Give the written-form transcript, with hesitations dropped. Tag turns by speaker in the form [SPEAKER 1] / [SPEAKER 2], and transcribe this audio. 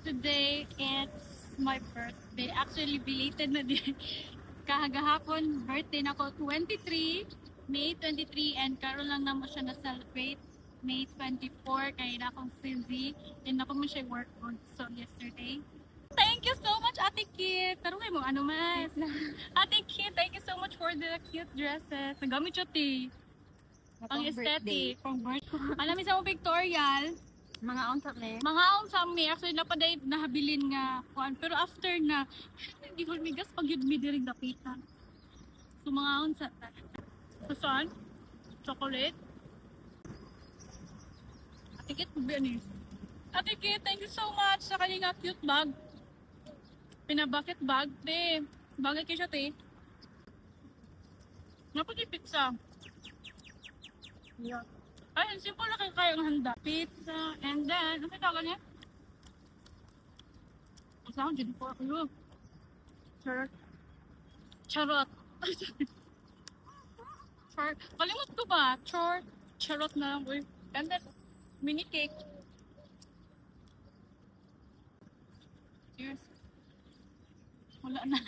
[SPEAKER 1] today it's my birthday. Actually, belated na din. Kahagahapon, birthday na ko, 23, May 23, and karon lang naman siya na-celebrate May 24, kaya na akong busy, and ako mo siya work on, so yesterday. Thank you so much, Ate Kit! Tarong mo, ano mas? Ate Kit, thank you so much for the cute dresses. Nagamit siya, te. Ang aesthetic. Pang birthday. Alam mo sa mo pictorial,
[SPEAKER 2] Mga unsap na
[SPEAKER 1] mga aong sa me, actually napaday nahabilin nga kuan, pero after na hindi ko migas pag yun mi diring dapitan. So mga aong sa saan? Chocolate. Ate Kit, ni. Ate Kit, thank you so much sa kanyang cute bag. Pinabakit bag, te. Bagay kayo siya, te. Napag pizza. Yeah. Ay, simple na kayo kayang handa. Pizza, and then, ano tawag niya? Asa akong dyan po. Charot. Charot. Charot. Kalimut ko ba? Charot na lang. Uy. And then, mini cake. Cheers. Wala na.